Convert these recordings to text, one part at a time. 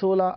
16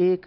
1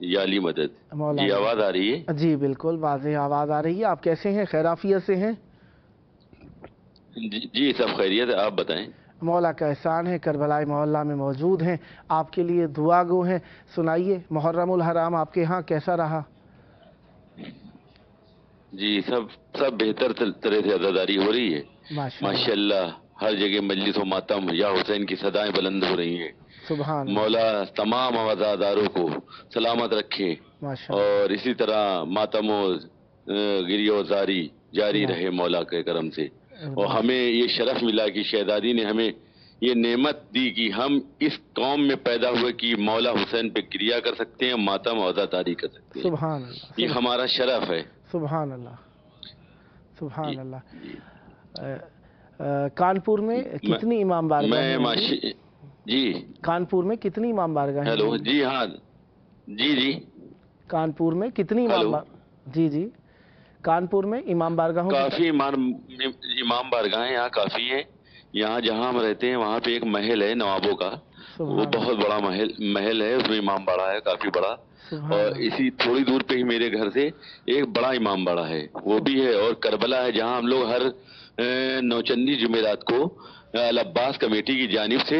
یا علی مدد. مولا جی آواز آ رہی ہے؟ جی بالکل واضح آواز آ رہی ہے. آپ کیسے ہیں؟ خیر عافیت سے ہیں؟ جی سب خیریت ہے، آپ بتائیں. مولا کا احسان ہے، کربلائے محلہ میں موجود ہیں، آپ کے لیے دعا گو ہیں. سنائیے محرم الحرام آپ کے ہاں کیسا رہا؟ جی سب بہتر طرح سے عزاداری ہو رہی ہے ماشاء اللہ. ہر جگہ مجلس و ماتم یا حسین کی صدائیں بلند ہو رہی ہیں. سبحان اللہ. مولا تمام عزاداروں کو سلامت رکھے ماشاء اللہ. اور اسی طرح ماتم و گری و زاری جاری رہے مولا کے کرم سے. اور ہمیں یہ شرف ملا کہ شہزادی نے ہمیں یہ نعمت دی کہ ہم اس قوم میں پیدا ہوئے کہ مولا حسین پہ کریا کر سکتے ہیں، ماتم و عزاداری کر سکتے ہیں. سبحان اللہ. یہ ہمارا شرف ہے. سبحان اللہ. سبحان اللہ. کانپور میں کتنی امام بارگاہیں ہیں؟ جی کانپور میں کتنی امام بارگاہیں؟ ہیلو. جی ہاں. جی کانپور میں کتنی امام جی کانپور میں امام بارگاہوں کافی امام بارگاہیں یہاں کافی ہیں. یہاں جہاں ہم رہتے ہیں وہاں پہ ایک محل ہے نوابوں کا، وہ بہت بڑا محل ہے، اس میں امام باڑہ ہے کافی بڑا. اور اسی تھوڑی دور پہ ہی میرے گھر سے ایک بڑا امام باڑہ ہے، وہ بھی ہے. اور کربلا ہے جہاں ہم لوگ ہر نوچندی جمعرات کو العباس کمیٹی کی جانب سے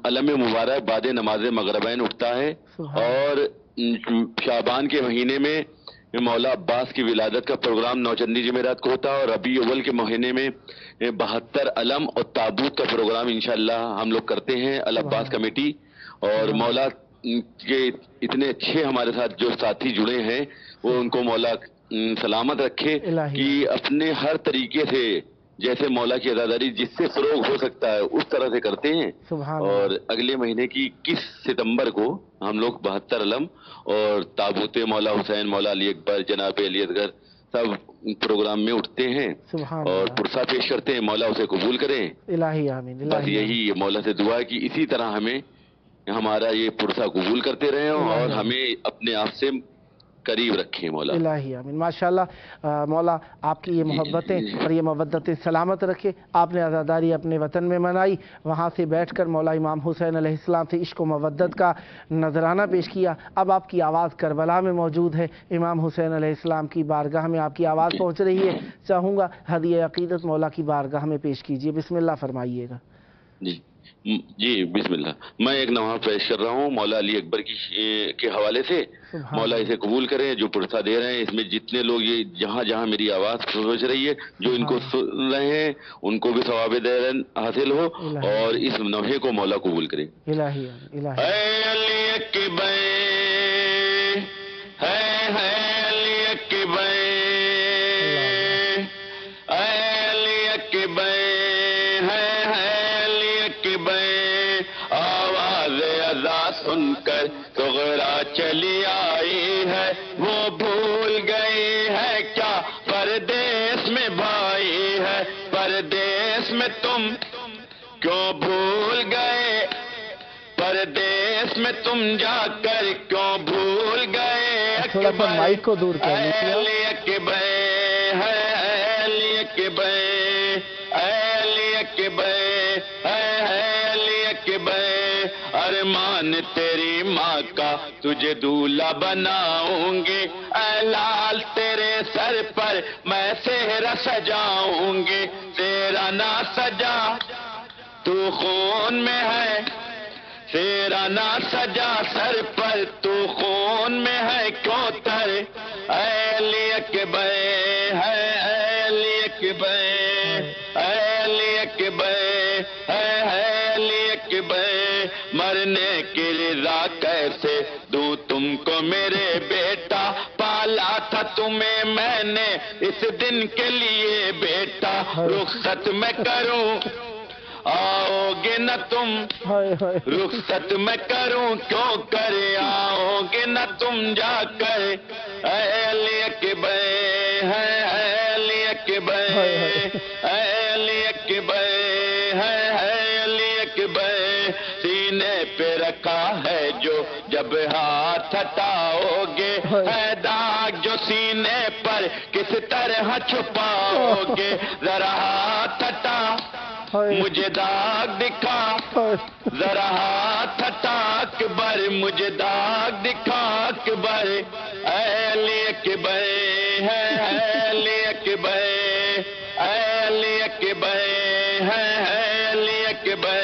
علم مبارک بعد نماز مغربین اٹھتا ہے. اور شعبان کے مہینے میں مولا عباس کی ولادت کا پروگرام نوچندی جمعرات کو ہوتا ہے، اور ربیع اول کے مہینے میں 72 علم اور تابوت کا پروگرام انشاءاللہ ہم لوگ کرتے ہیں العباس کمیٹی. اور مولا کے اتنے اچھے ہمارے ساتھ جو ساتھی جڑے ہیں وہ ان کو مولا سلامت رکھے کہ اپنے ہر طریقے سے جیسے مولا کی عزاداری جس سے فروغ ہو سکتا ہے اس طرح سے کرتے ہیں. اور اگلے مہینے کی 21 ستمبر کو ہم لوگ 72 علم اور تابوت مولا حسین، مولا علی اکبر، جناب علی اصغر سب پروگرام میں اٹھتے ہیں اور پرسہ پیش کرتے ہیں. مولا اسے قبول کریں. الہی آمین. بس یہی مولا سے دعا ہے کہ اسی طرح ہمیں ہمارا یہ پرسہ قبول کرتے رہیں اور ہمیں اپنے آپ سے قریب رکھیں مولا. الہی آمین. ماشاءاللہ مولا آپ کی یہ محبتیں اور یہ مودتیں سلامت رکھے. آپ نے عزاداری اپنے وطن میں منائی، وہاں سے بیٹھ کر مولا امام حسین علیہ السلام سے عشق و مودت کا نذرانہ پیش کیا. اب آپ کی آواز کربلا میں موجود ہے، امام حسین علیہ السلام کی بارگاہ میں آپ کی آواز پہنچ رہی ہے. چاہوں گا ہدیہ عقیدت مولا کی بارگاہ میں پیش کیجیے. بسم اللہ فرمائیے گا. جی بسم اللہ. میں ایک نوحہ پیش کر رہا ہوں مولا علی اکبر کے حوالے سے. مولا اسے قبول کریں. جو پرسہ دے رہے ہیں اس میں جتنے لوگ یہ جہاں جہاں میری آواز پہنچ رہی ہے جو ان کو سن رہے ہیں ان کو بھی ثواب دین حاصل ہو اور اس نوحے کو مولا قبول کرے. الہی الہی. اے علی اکبر ہے علی اکبر، اے علی اکبر سن کر سغرا چلی آئی ہے، وہ بھول گئی ہے کیا پردیس میں بھائی ہے. پردیس میں تم کیوں بھول گئے، پردیس میں تم جا کر کیوں بھول گئے. تھوڑا سا مائک کو دور کر لیجیے. علی اکبر ہے علی اکبر، علی اکبر ہے علی اکبر. ارمان تیری ماں کا تجھے دولہا بناؤں گی، اے لال تیرے سر پر میں سہرا سجاؤں گی. تیرا نہ سجا تو خون میں ہے، تیرا نہ سجا سر پر تو خون میں ہے کیوں تر. اے علی اکبر ہے علی اکبر، اے علی اکبر ہے علی اکبر. مرنے کی رضا کیسے دوں تم کو میرے بیٹا، پالا تھا تمہیں میں نے اس دن کے لیے بیٹا. رخصت میں کروں آؤ گے نہ تم، رخصت میں کروں کیوں کر آؤ گے نہ تم جا کر. اے علی اکبر ہے علی اکبر، اے علی اکبر ہے علی اکبر. سینے پہ رکھا ہے جو جب ہاتھ ہٹاؤ گے، ہے داغ جو سینے پر کس طرح چھپاؤ گے. ذرا ہاتھ ہٹا مجھے داغ دکھا ذرا ہاتھ ہٹا اکبر مجھے داغ دکھا اکبر اے علی اکبر ہے علی اکبر اے علی اکبر ہے علی اکبر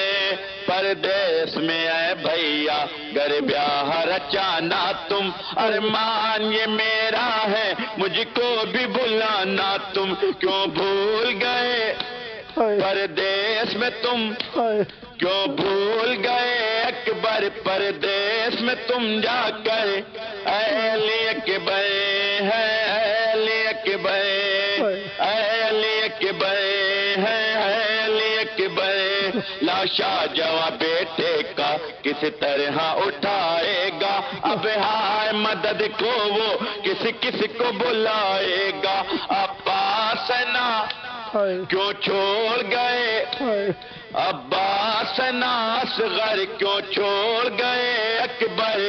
پردیس میں اے بھیا گر بیاہ رچانا تم ارمان یہ میرا ہے مجھ کو بھی بلانا تم کیوں بھول گئے پردیس میں تم کیوں بھول گئے اکبر پردیس میں تم جا کر اے علی اکبر ہے علی اکبر اے علی اکبر ہے علی اکبر لاشا جوا بیٹے کا کس طرح اٹھائے گا اب ہائے مدد کو وہ کس کو بلائے گا عباس نا کیوں چھوڑ گئے عباس نا اصغر کیوں چھوڑ گئے اکبر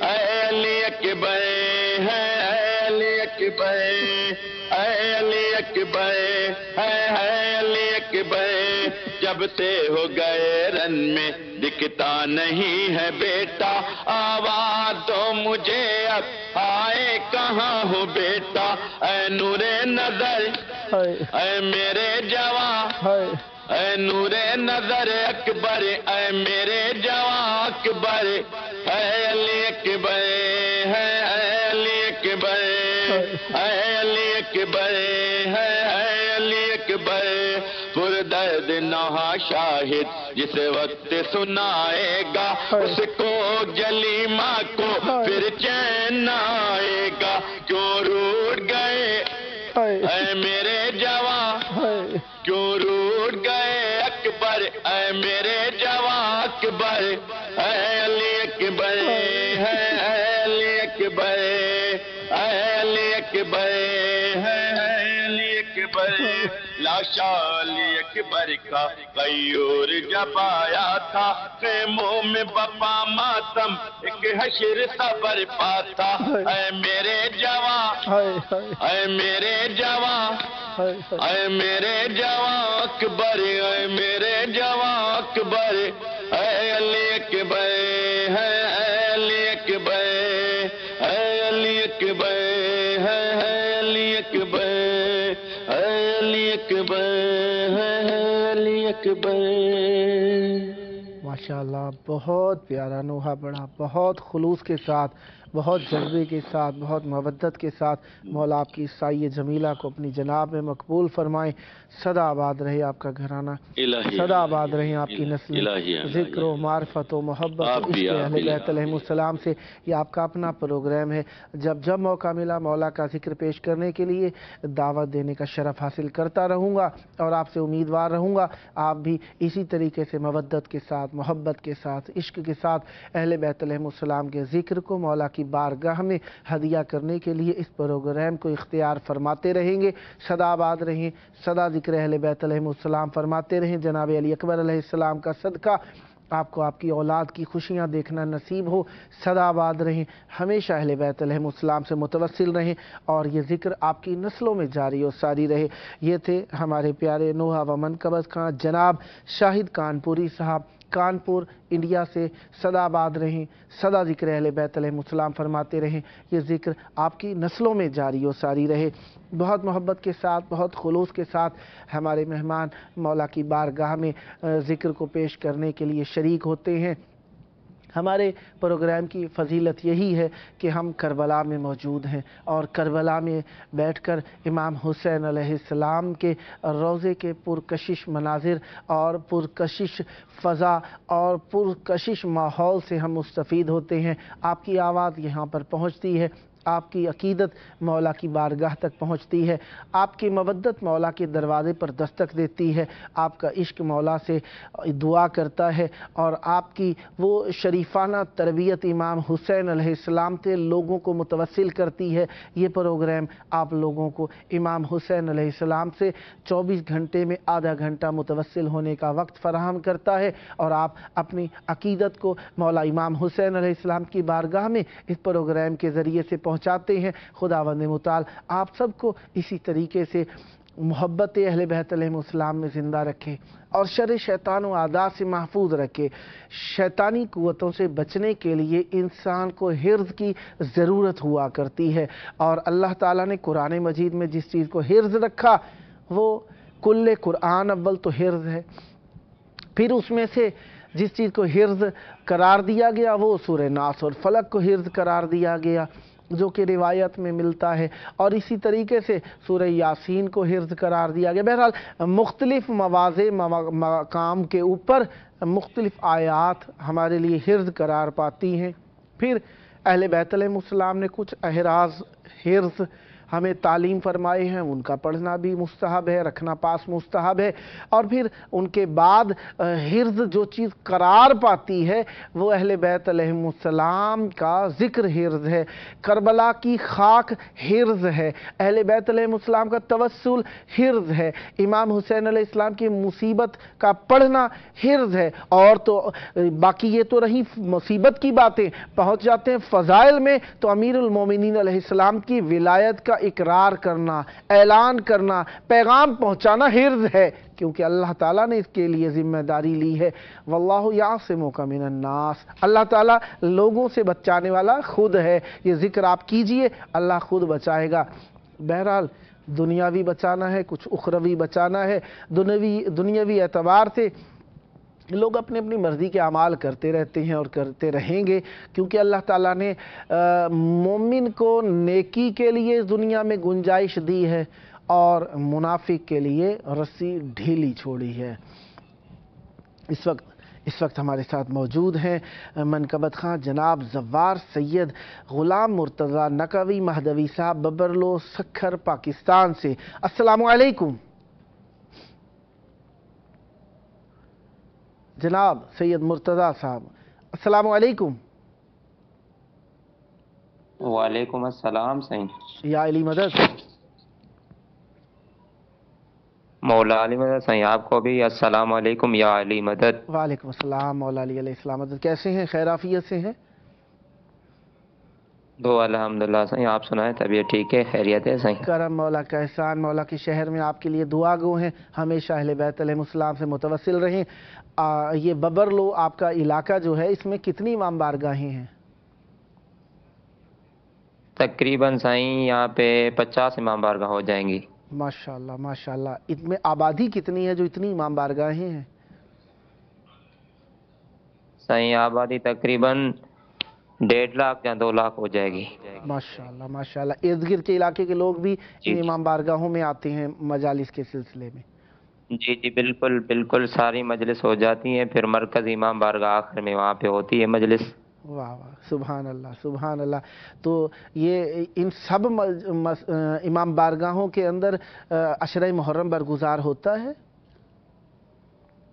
اے علی اکبر ہے علی اکبر اے علی اکبر ہے علی اکبر جب سے ہو گئے رن میں دکھتا نہیں ہے بیٹا آواز دو مجھے اب آئے کہاں ہو بیٹا اے نور نظر اے میرے جواں اے نور نظر اکبر اے میرے جواں اکبر اے علی اکبر ہے علی اکبر اے علی اکبر ہے علی اکبر پر درد نہا شاہد جس وقت سنائے گا اس کو جلیمہ کو پھر چین نہ آئے گا کیوں روٹ گئے اے میرے جواں کیوں روٹ گئے اکبر اے میرے جواں اکبر اے علی اکبر ہے علی اکبر اے علی اکبر ہے علی اکبر لاشا علی اکبر کا غیور جب آیا تھا خیموں میں بپا ماتم ایک حشر سا برپا تھا اے میرے جواں اے میرے جواں اے میرے جواں اکبر اے میرے جواں اکبر اے علی اکبر ہے علی اکبر اے علی اکبر ہے علی اکبر اے علی اکبر ہے علی اکبر ماشاءاللہ بہت پیارا نوحہ پڑھا بہت خلوص کے ساتھ بہت جذبے کے ساتھ بہت مودت کے ساتھ مولا آپ کی سایہ جمیلہ کو اپنی جناب میں مقبول فرمائیں سدا آباد رہے آپ کا گھرانہ سدا آباد رہے آپ کی نسلیں ذکر و معرفت و محبت و عشق اہل بیت علیہ السلام سے یہ آپ کا اپنا پروگرام ہے جب موقع ملا مولا کا ذکر پیش کرنے کے لیے دعوت دینے کا شرف حاصل کرتا رہوں گا اور آپ سے امیدوار رہوں گا آپ بھی اسی طریقے سے مودت کے ساتھ محبت کے ساتھ عشق کے ساتھ اہل بیت علیہ السلام کے ذکر کو مولا کی بارگاہ میں ہدیہ کرنے کے لیے اس پروگرام کو اختیار فرماتے رہیں گے سدا آباد رہیں سدا ذکر اہل بیت علیہ السلام فرماتے رہیں جناب علی اکبر علیہ السلام کا صدقہ آپ کو آپ کی اولاد کی خوشیاں دیکھنا نصیب ہو سدا آباد رہیں ہمیشہ اہل بیت علیہ السلام سے متوسل رہیں اور یہ ذکر آپ کی نسلوں میں جاری و ساری رہے یہ تھے ہمارے پیارے نوحہ و منقبض خان جناب شاہد کانپوری صاحب کانپور انڈیا سے سدا آباد رہیں سدا ذکر اہل بیت علیہ السلام فرماتے رہیں یہ ذکر آپ کی نسلوں میں جاری و ساری رہے بہت محبت کے ساتھ بہت خلوص کے ساتھ ہمارے مہمان مولا کی بارگاہ میں ذکر کو پیش کرنے کے لیے شریک ہوتے ہیں ہمارے پروگرام کی فضیلت یہی ہے کہ ہم کربلا میں موجود ہیں اور کربلا میں بیٹھ کر امام حسین علیہ السلام کے روضے کے پرکشش مناظر اور پرکشش فضا اور پرکشش ماحول سے ہم مستفید ہوتے ہیں آپ کی آواز یہاں پر پہنچتی ہے آپ کی عقیدت مولا کی بارگاہ تک پہنچتی ہے آپ کی مودت مولا کے دروازے پر دستک دیتی ہے آپ کا عشق مولا سے دعا کرتا ہے اور آپ کی وہ شریفانہ تربیت امام حسین علیہ السلام سے لوگوں کو متوسل کرتی ہے یہ پروگرام آپ لوگوں کو امام حسین علیہ السلام سے 24 گھنٹے میں آدھا گھنٹہ متوسل ہونے کا وقت فراہم کرتا ہے اور آپ اپنی عقیدت کو مولا امام حسین علیہ السلام کی بارگاہ میں اس پروگرام کے ذریعے سے پہنچاتے ہیں خداوند متعال آپ سب کو اسی طریقے سے محبت اہل بیت علیہم السلام میں زندہ رکھے اور شر شیطان و اعداء سے محفوظ رکھے۔ شیطانی قوتوں سے بچنے کے لیے انسان کو حرز کی ضرورت ہوا کرتی ہے، اور اللہ تعالیٰ نے قرآن مجید میں جس چیز کو حرز رکھا وہ کل قرآن اول تو حرز ہے، پھر اس میں سے جس چیز کو حرز قرار دیا گیا وہ سورہ ناس اور فلق کو حرز قرار دیا گیا جو کہ روایت میں ملتا ہے، اور اسی طریقے سے سورہ یاسین کو حرز قرار دیا گیا۔ بہرحال مختلف مواضع مقام کے اوپر مختلف آیات ہمارے لیے حرز قرار پاتی ہیں۔ پھر اہل بیت علیہ السلام نے کچھ احراز حرز ہمیں تعلیم فرمائے ہیں، ان کا پڑھنا بھی مستحب ہے، رکھنا پاس مستحب ہے، اور پھر ان کے بعد حرز جو چیز قرار پاتی ہے وہ اہل بیت علیہ السلام کا ذکر حرز ہے، کربلا کی خاک حرز ہے، اہل بیت علیہ السلام کا توسل حرز ہے، امام حسین علیہ السلام کی مصیبت کا پڑھنا حرز ہے، اور تو باقی یہ تو رہی مصیبت کی باتیں، پہنچ جاتے ہیں فضائل میں تو امیر المومنین علیہ السلام کی ولایت کا اقرار کرنا، اعلان کرنا، پیغام پہنچانا حرز ہے، کیونکہ اللہ تعالیٰ نے اس کے لیے ذمہ داری لی ہے۔ واللہ یعصمک من الناس، اللہ تعالیٰ لوگوں سے بچانے والا خود ہے، یہ ذکر آپ کیجئے اللہ خود بچائے گا۔ بہرحال دنیاوی بچانا ہے، کچھ اخروی بچانا ہے۔ دنیاوی اعتبار سے لوگ اپنی اپنی مرضی کے اعمال کرتے رہتے ہیں اور کرتے رہیں گے، کیونکہ اللہ تعالیٰ نے مومن کو نیکی کے لیے اس دنیا میں گنجائش دی ہے اور منافق کے لیے رسی ڈھیلی چھوڑی ہے۔ اس وقت ہمارے ساتھ موجود ہیں منقبت خان جناب زوار سید غلام مرتضیٰ نقوی مہدوی صاحب ببرلو سکھر پاکستان سے۔ السلام علیکم جناب سید مرتضیٰ صاحب، السلام علیکم۔ وعلیکم السلام سائیں۔ یا علی مدد۔ مولا علی مدد سائیں، آپ کو بھی السلام علیکم یا علی مدد۔ وعلیکم السلام مولا علی علیہ السلام مدد، کیسے ہیں؟ خیر عافیت سے ہیں؟ دو الحمدللہ سائیں، آپ سنائیں طبیعت ٹھیک ہے، خیریت ہے سائیں؟ کرم مولا کا احسان، مولا کے شہر میں آپ کے لیے دعا گو ہیں، ہمیشہ اہل بیت علیہ السلام سے متوسل رہیں۔ یہ ببرلو آپ کا علاقہ جو ہے اس میں کتنی امام بارگاہیں ہیں؟ تقریباً سائیں یہاں پہ 50 امام بارگاہ ہو جائیں گی۔ ماشاءاللہ ماشاءاللہ۔ اس میں آبادی کتنی ہے جو اتنی امام بارگاہیں ہیں؟ سائیں آبادی تقریباً 1.5 لاکھ یا 2 لاکھ ہو جائے گی۔ ماشاءاللہ ماشاءاللہ۔ ارد گرد کے علاقے کے لوگ بھی ان امام بارگاہوں میں آتے ہیں مجالس کے سلسلے میں؟ جی جی بالکل بالکل، ساری مجلس ہو جاتی ہیں، پھر مرکز امام بارگاہ آخر میں وہاں پہ ہوتی ہے مجلس۔ واہ واہ، سبحان اللہ سبحان اللہ۔ تو یہ ان سب امام بارگاہوں کے اندر عشرہ محرم برگزار ہوتا ہے؟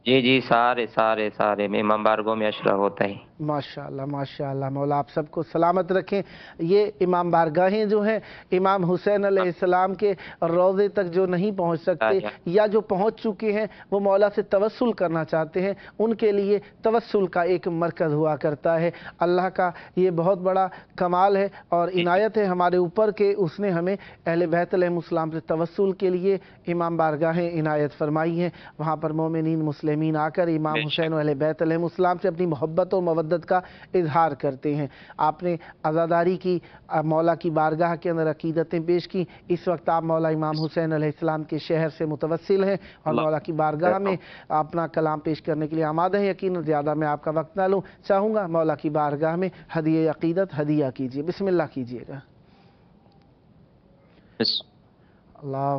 جی جی سارے میں امام بارگاہوں میں اشرا ہوتا ہے۔ ماشاءاللہ ماشاءاللہ، مولا آپ سب کو سلامت رکھیں۔ یہ امام بارگاہیں جو ہیں امام حسین علیہ السلام کے روضے تک جو نہیں پہنچ سکتے یا جو پہنچ چکے ہیں وہ مولا سے توسل کرنا چاہتے ہیں، ان کے لیے توسل کا ایک مرکز ہوا کرتا ہے۔ اللہ کا یہ بہت بڑا کمال ہے اور عنایت ہے ہمارے اوپر کہ اس نے ہمیں اہل بیت علیہ السلام سے توسل کے لیے امام بارگاہیں عنایت فرمائی ہیں۔ وہاں پر مومنین مسلمین آ کر امام حسین و اہل بیت علیہ السلام سے اپنی محبت اور مودت کا اظہار کرتے ہیں۔ آپ نے عزاداری کی، مولا کی بارگاہ کے اندر عقیدتیں پیش کی، اس وقت آپ مولا امام حسین علیہ السلام کے شہر سے متوسل ہیں اور مولا کی بارگاہ میں اپنا کلام پیش کرنے کے لیے آمادہ ہیں۔ یقیناً زیادہ میں آپ کا وقت نہ لوں، چاہوں گا مولا کی بارگاہ میں ہدیہ عقیدت ہدیہ کیجیے، بسم اللہ کیجیے گا۔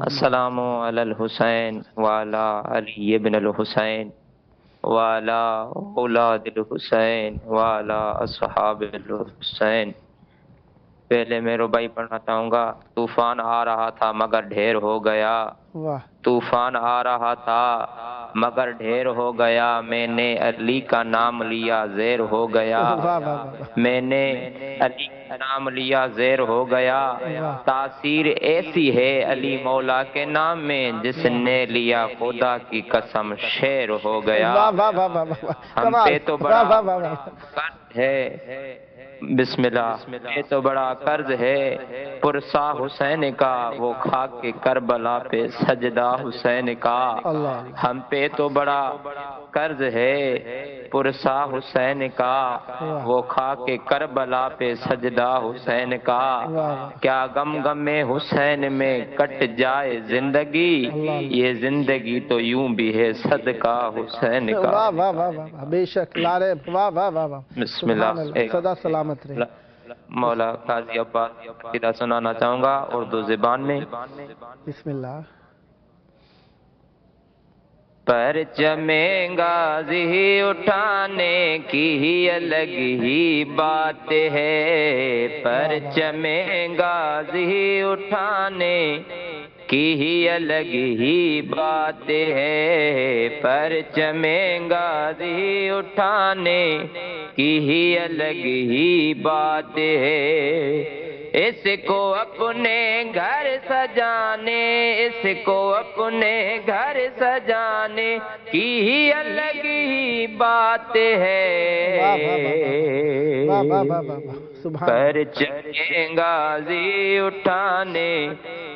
السلام علی الحسین وعلی علی ابن الحسین وعلی اولاد الحسین وعلی اصحاب الحسین۔ پہلے میں ربائی پڑھنا چاہوں گا۔ طوفان آ رہا تھا مگر ڈھیر ہو گیا، طوفان آ رہا تھا مگر ڈھیر ہو گیا، میں نے علی کا نام لیا زیر ہو گیا، میں نے علی کا نام لیا زیر ہو گیا، تاثیر ایسی ہے علی مولا کے نام میں جس نے لیا خدا کی قسم شیر ہو گیا۔ ہم پہ تو بڑا قرض ہے بسم اللہ، یہ تو بڑا قرض ہے پرسا حسین کا، وہ کھا کے کربلا پہ سجدہ حسین کا۔ ہم پہ تو بڑا قرض ہے پرسا حسین کا، وہ کھا کے کربلا پہ سجدہ حسین کا۔ کیا غم غم میں حسین میں کٹ جائے زندگی، یہ زندگی تو یوں بھی ہے صدقہ حسین کا۔ واہ واہ واہ واہ، بے شک لارے، واہ واہ واہ واہ، بسم اللہ۔ سدا سلامت رہے۔ مولا قاضی عباس قصیدہ سنانا چاہوں گا اردو زبان میں۔ بسم اللہ۔ پرچم غازی اٹھانے کی ہی الگ ہی بات ہے، پرچم غازی اٹھانے کی ہی الگ ہی بات ہے، پرچم غازی اٹھانے کی ہی الگ ہی بات ہے۔ اس کو اپنے گھر سجانے، اس کو اپنے گھر سجانے کی ہی الگ ہی بات ہے۔ پرچم غازی اٹھانے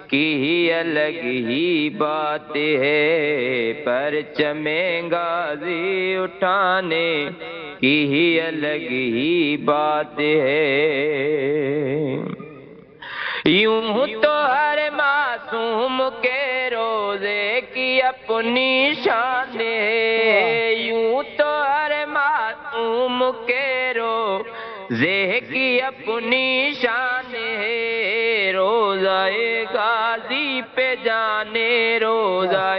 کی ہی الگ ہی بات ہے، پرچم غازی اٹھانے کی ہی الگ ہی بات ہے۔ یوں تو ہر معصوم کے روزے کی اپنی شان ہے، یوں تو ہر معصوم کے روزے کی اپنی شان ہے۔ روزہ غازی پہ جانے، روزہ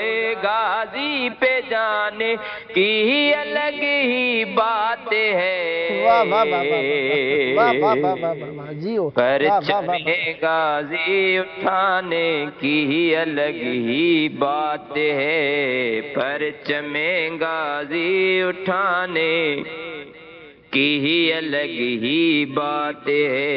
غازی پہ جانے کی ہی الگ ہی بات ہے۔ پرچم غازی اٹھانے کی ہی الگ ہی بات ہے، پرچم غازی اٹھانے کی ہی الگ ہی بات ہے۔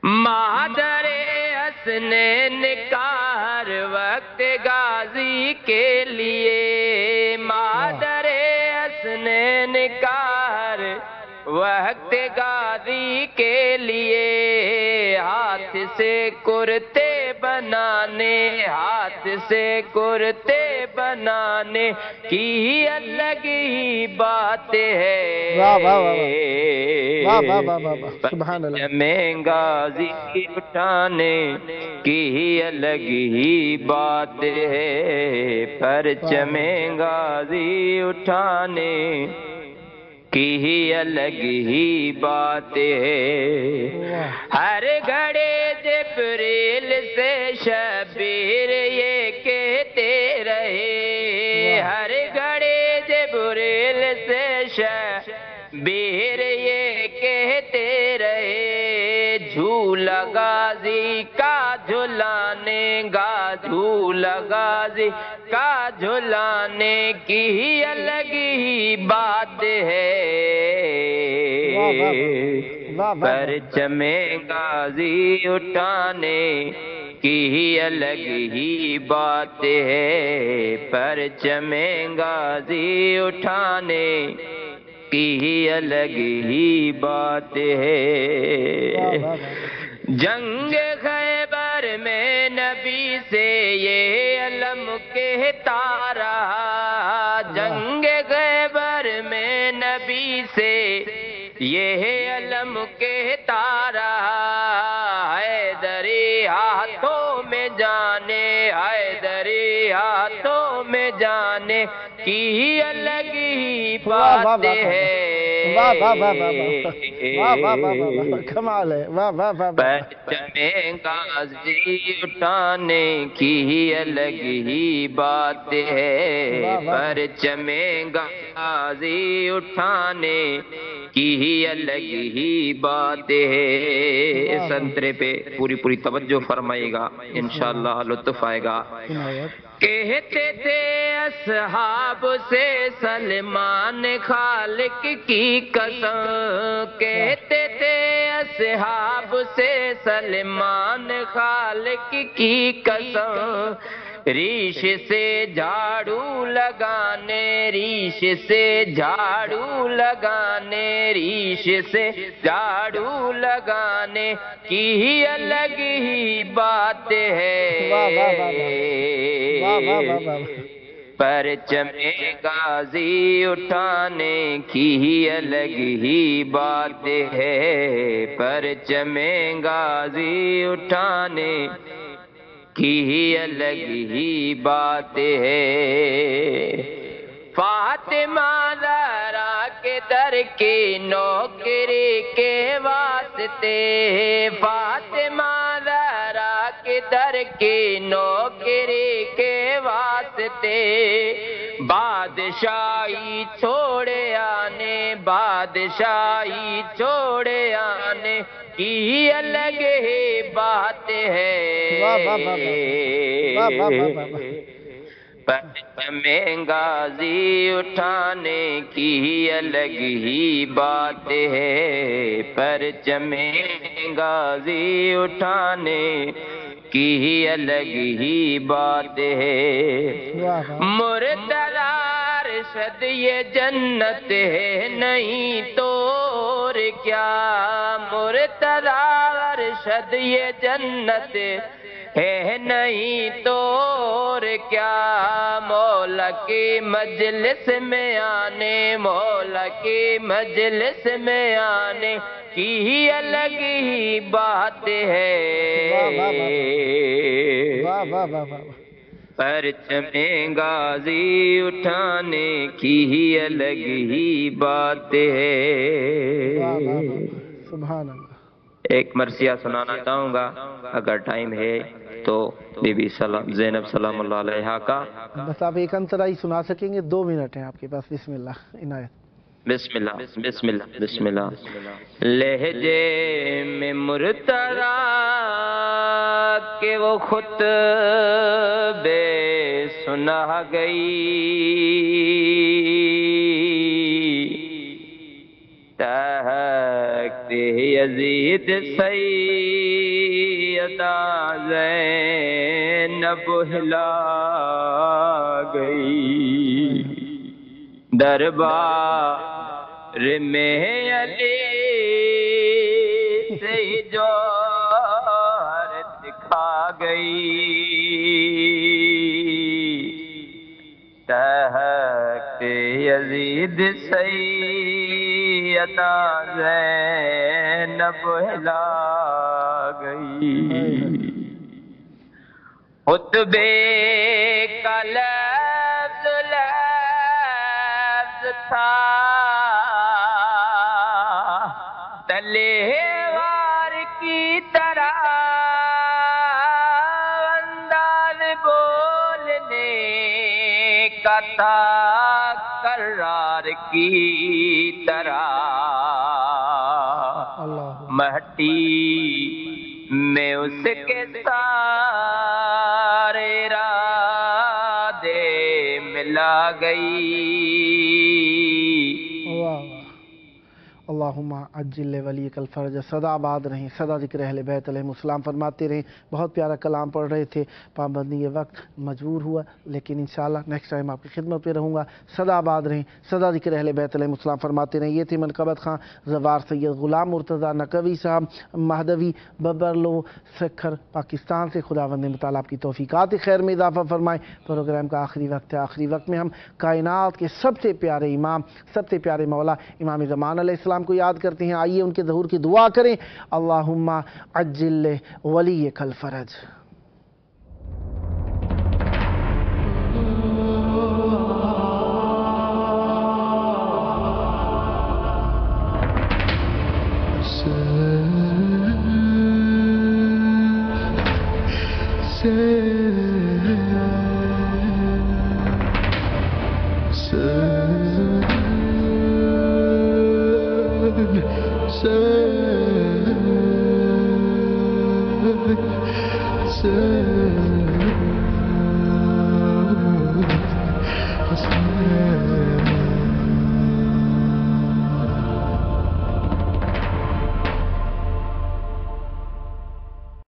مادر حسنین کا ہر وقت غازی کے لیے، مادر حسنین کا ہر وقت غازی کے لیے، ہاتھ سے کرتے بنانے، ہاتھ سے کرتے بنانے کی ہی الگ ہی بات ہے۔ پرچم غازی اٹھانے کی ہی الگ ہی بات ہے، پرچم غازی اٹھانے کی ہی الگ ہی بات ہے۔ ہر گھڑے جبریل سے شبیر یہ کہتے رہے، ہر گھڑے جبریل سے شبیر یہ کہتے رہے، جھولا غازی کا جھلانے گا، جھولا غازی کا جھلانے کی ہی الگ ہی بات ہے۔ پرچم غازی اٹھانے کی ہی الگ ہی بات ہے، پرچم غازی اٹھانے کی ہی الگ ہی بات ہے۔ جنگ خیبر میں نبی سے یہ علم کہتا رہا، جنگ خیبر میں نبی سے یہ علم کہتا رہا، حیدری ہاتھوں میں جانے، حیدری ہاتھوں میں جانے کی الگ ہی بات ہے۔ کمال ہے، واہ واہ واہ۔ پرچم غازی اٹھانے کی ہی الگ ہی بات ہے، پرچم غازی اٹھانے کی ہی الگ ہی بات ہے۔ اس انترے پہ پوری توجہ فرمائے گا، انشاءاللہ لطف آئے گا۔ کہتے تھے اصحاب سے سلمان خالق کی قسم، کہتے تھے اصحاب سے سلمان خالق کی قسم، ریش سے جھاڑو لگانے، ریش سے جھاڑو لگانے، ریش سے جھاڑو لگانے کی الگ ہی بات ہے، پرچم غازی اٹھانے کی الگ ہی بات ہے، پرچم غازی اٹھانے کی الگ ہی بات ہے۔ فاطمہ زہرا کے در کی نوکری کے واسطے، فاطمہ زہرا کے در کی نوکری کے واسطے بادشاہی چھوڑے آنے، بادشاہی چھوڑے آنے کی الگ ہی بات ہے، پرچم غازی اٹھانے کی الگ ہی بات ہے، پرچم غازی اٹھانے کی الگ ہی بات ہے۔ مرتضی ارشد یہ جنت ہے نہیں تو اور کیا، مرتضی ارشد یہ جنت ہے نہیں تو اور کیا، مولا کی مجلس میں آنے، مولا کی مجلس میں آنے کی الگ ہی بات ہے، پرچم غازی اٹھانے کی الگ ہی بات ہے۔ سبحان اللہ۔ ایک مرثیہ سنانا چاہوں گا اگر ٹائم ہے تو، بی بی زینب سلام اللہ علیہا کا۔ بس آپ ایک انترا ہی سنا سکیں گے، 2 منٹ ہیں آپ کے پاس، بسم اللہ عنایت۔ بسم اللہ بسم اللہ بسم اللہ۔ لہجے میں مرتضی کے وہ خطبے سنا گئی، تخت یزید سیدہ زینب ہلا گئی، دربار میں علی سے جوہر دکھا گئی، تخت یزید سیدہ زینب ہلا گئی، خطبے کا لفظ تھا تلوار کی طرح، انداز بولنے کا تھا کرار کی طرح، مٹی میں اس کے سارے ارادے ملا گئی۔ اللہم عجل ولیک الفرج، سدا آباد رہیں، سدا ذکر اہل بیت علیہم السلام فرماتے رہیں۔ بہت پیارا کلام پڑھ رہے تھے، پابندی وقت مجبور ہوا، لیکن انشاءاللہ نیکسٹ ٹائم آپ کی خدمت پہ رہوں گا۔ سدا آباد رہیں، سدا ذکر اہل بیت علیہم السلام فرماتے رہیں۔ یہ تھے منقبت خان زوار سید غلام مرتضی نقوی صاحب، مہدوی ببرلو سکھر پاکستان سے۔ خداوند متعالی آپ کی توفیقات خیر میں اضافہ فرمائے۔ پروگرام کا آخری وقت ہے، آخری وقت میں ہم کائنات کے سب سے پیارے امام، سب سے پیارے مولا امام زمان علیہ السلام کو یاد کرتے ہیں۔ آئیے ان کے ظہور کی دعا کریں۔ اللہم عجل ولیک الفرج۔ سے